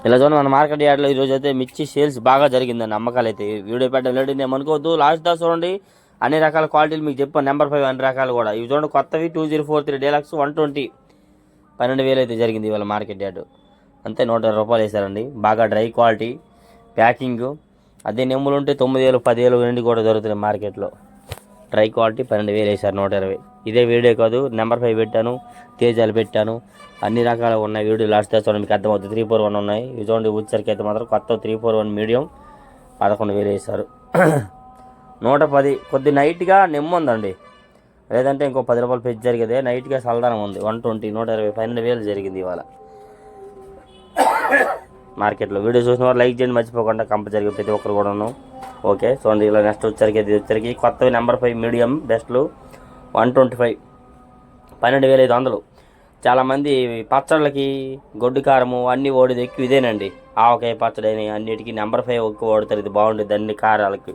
ఇలా చూడండి మన మార్కెట్ యార్డ్లో ఈరోజు అయితే మిర్చి సేల్స్ బాగా జరిగిందండి. అమ్మకాలు అయితే వీడియో పెట్టలేదు నేను అనుకోవద్దు. లాస్ట్ దా చూడండి అన్ని రకాల క్వాలిటీలు మీకు చెప్పాను. నెంబర్ 5 అన్ని రకాలు కూడా ఇవి చూడండి. కొత్తవి 2043 డీలక్స్ 120 12,000 అయితే జరిగింది ఇవాళ మార్కెట్ యార్డు. అంతే 120 రూపాయలు వేసారండి. బాగా డ్రై క్వాలిటీ ప్యాకింగ్. అదే నెమ్ములు ఉంటే 9,000 10,000 నుండి కూడా దొరుకుతుంది మార్కెట్లో. డ్రై క్వాలిటీ 12,000 వేసారు 120. ఇదే వీడియో కాదు, నెంబర్ 5 పెట్టాను, తేజాలు పెట్టాను, అన్ని రకాలు ఉన్నాయి. వీడియో లాస్ట్ దా చూడండి మీకు అర్థమవుతుంది. 341 ఉన్నాయి. ఇవి చూడండి వచ్చరికి అయితే మాత్రం కొత్త 341 మీడియం 11,000 వేసారు. 110 కొద్ది నైట్గా నెమ్ము ఉందండి, లేదంటే ఇంకో 10 రూపాయలు పెంచి జరిగేదే. నైట్గా సల్దానం ఉంది 120 120 12,000 జరిగింది ఇవాళ మార్కెట్లో. వీడియో చూసిన వారు లైక్ చేయండి మర్చిపోకుండా, కంపల్సరీగా ప్రతి ఒక్కరు కూడాను. ఓకే చూడండి ఇలా నెక్స్ట్ వచ్చరికి కొత్తవి నెంబర్ 5 మీడియం బెస్ట్లు 125 12,500. చాలామంది పచ్చళ్ళకి గొడ్డు కారము అన్నీ ఓడిది ఎక్కువ ఇదేనండి. ఆవకాయ పచ్చడి అని అన్నిటికీ నెంబర్ 5 ఎక్కువ వాడుతారు. ఇది బాగుంటుంది అన్ని కారాలకి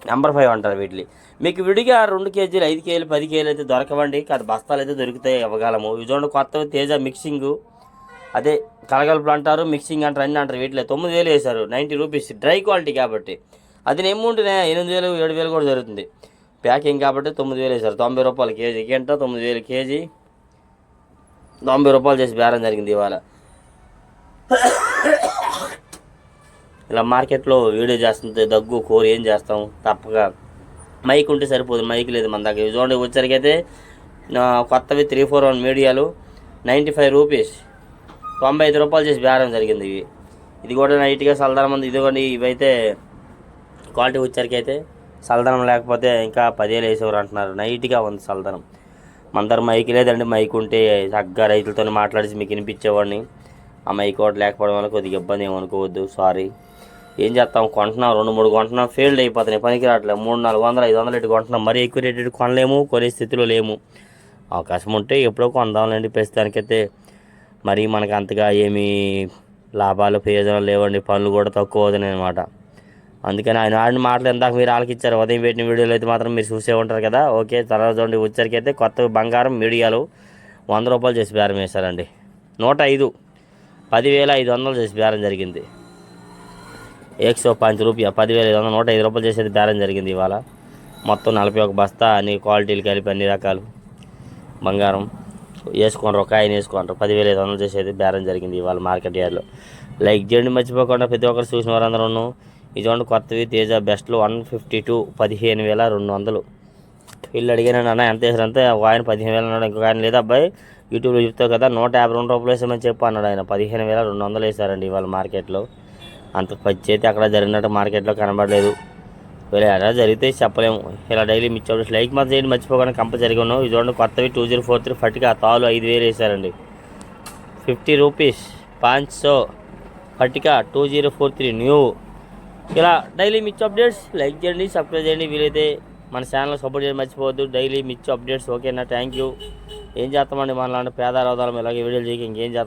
నెంబర్ 5 అంటారు వీటిని. మీకు విడిగా 2 కేజీలు 5 కేజీలు 10 కేజీలు అయితే దొరకవండి, కాదు బస్తాలు అయితే దొరుకుతాయి ఇవ్వగలము. ఇవి చూడండి కొత్తవి తేజ మిక్సింగు, అదే కలగలుపులు అంటారు, మిక్సింగ్ అంటారు, అన్నీ అంటారు. వీటిలో 9,000 వేశారు 90 రూపీస్. డ్రై క్వాలిటీ కాబట్టి అది నెమ్ముంటేనే 8,000 7,000 కూడా జరుగుతుంది. ప్యాకింగ్ కాబట్టి 9,000 వేశారు. 90 రూపాయలు కేజీకి ఏంటో 9,000 కేజీ 90 రూపాయలు చేసి బేరం జరిగింది ఇవాళ. ఇలా మార్కెట్లో వీడియో చేస్తుంటే దగ్గు కోరి ఏం చేస్తాం, తప్పక మైక్ ఉంటే సరిపోదు. మైక్ లేదు మన దగ్గర. చూడండి వచ్చరికి అయితే కొత్తవి 341 మీడియాలు 95 రూపీస్ 95 రూపాయలు చేసి బేరం జరిగింది. ఇది కూడా నైట్గా సల్దానం ఉంది. ఇదిగోండి ఇవైతే క్వాలిటీ వచ్చరికి అయితే సల్దానం లేకపోతే ఇంకా 10,000 వేసేవారు అంటున్నారు. నైట్గా ఉంది సల్దానం. మన దగ్గర మైక్ లేదండి. మైక్ ఉంటే చక్కగా రైతులతో మాట్లాడి మీకు వినిపించేవాడిని. ఆ మైక్ ఒకటి లేకపోవడం వల్ల కొద్దిగా ఇబ్బంది ఏమనుకోవద్దు, సారీ. ఏం చేస్తాం, కొంటున్నాం 2-3 కొంటున్నాం, ఫెయిల్డ్ అయిపోతున్నాయి, పనికి రావట్లేదు. 300 400 500 ఇటు కొంటున్నాం. మరీ ఎక్కువ రేటు కొనలేము, కొనే స్థితిలో లేము. అవకాశం ఉంటే ఎప్పుడో కొందాంలేండి. ప్రస్తుతానికైతే మరీ మనకు అంతగా ఏమీ లాభాలు ప్రయోజనాలు లేవండి. పనులు కూడా తక్కువ అవుతున్నాయి అనమాట. అందుకని ఆయన ఆడిన మాటలు ఇందాక మీరు ఆలకిచ్చారు. ఉదయం పెట్టిన వీడియోలు అయితే మాత్రం మీరు చూసే ఉంటారు కదా. ఓకే తర్వాత చూడండి వచ్చరికి అయితే కొత్త బంగారం మీడియాలు 100 రూపాయలు చేసి బేరం వేశారండి. 105 10,500 చేసి బేరం జరిగింది. 105 రూపాయ 10,500 105 రూపాయలు చేసేది బేరం జరిగింది ఇవాళ. మొత్తం 41 బస్తా అన్ని క్వాలిటీలు కలిపి అన్ని రకాలు బంగారం వేసుకుంటారు. ఒక ఆయన వేసుకుంటారు 10,500 చేసేది బేరం జరిగింది ఇవాళ మార్కెట్ యార్డ్లో. లైక్ చేయండి మర్చిపోకుండా ప్రతి ఒక్కరు చూసిన వారందరూ. ఇది చూడండి కొత్తవి తేజ బెస్ట్లు 152 15,200. వీళ్ళు అడిగాను అన్న ఎంత వేసారంటే ఒక ఆయన 15,000 అన్నాడు. ఇంకొక ఆయన లేదా అబ్బాయి యూట్యూబ్లో చెప్తావు కదా 152 రూపాయలు వేసామని చెప్పి అన్నాడు ఆయన. 15,200 వేసారండి ఇవాళ మార్కెట్లో. అంత చేతి అక్కడ జరిగినట్టు మార్కెట్లో కనబడలేదు. వీళ్ళు ఎలా జరిగితే చెప్పలేము. ఇలా డైలీ మిర్చి అప్డేట్స్ లైక్ మాత్రం చేయండి మర్చిపోకుండా కంపల్సరీగా ఉన్నాం. ఇది చూడండి కొత్తవి 2043 ఫట్గా తాలు 5,000 వేసారండి. 50 రూపీస్ 500 ఫట్గా 2043 న్యూ. ఇలా డైలీ మిర్చి అప్డేట్స్ లైక్ చేయండి, సబ్స్క్రైబ్ చేయండి. వీలైతే మన ఛానల్ సపోర్ట్ చేయడం మర్చిపోవద్దు. డైలీ మిర్చి అప్డేట్స్. ఓకేనా, థ్యాంక్ యూ. ఏం చేస్తామండి మనలాంటి పేద రోదాలం ఇలాగే వీడియోలు చేయక ఇంకేం చేస్తాం.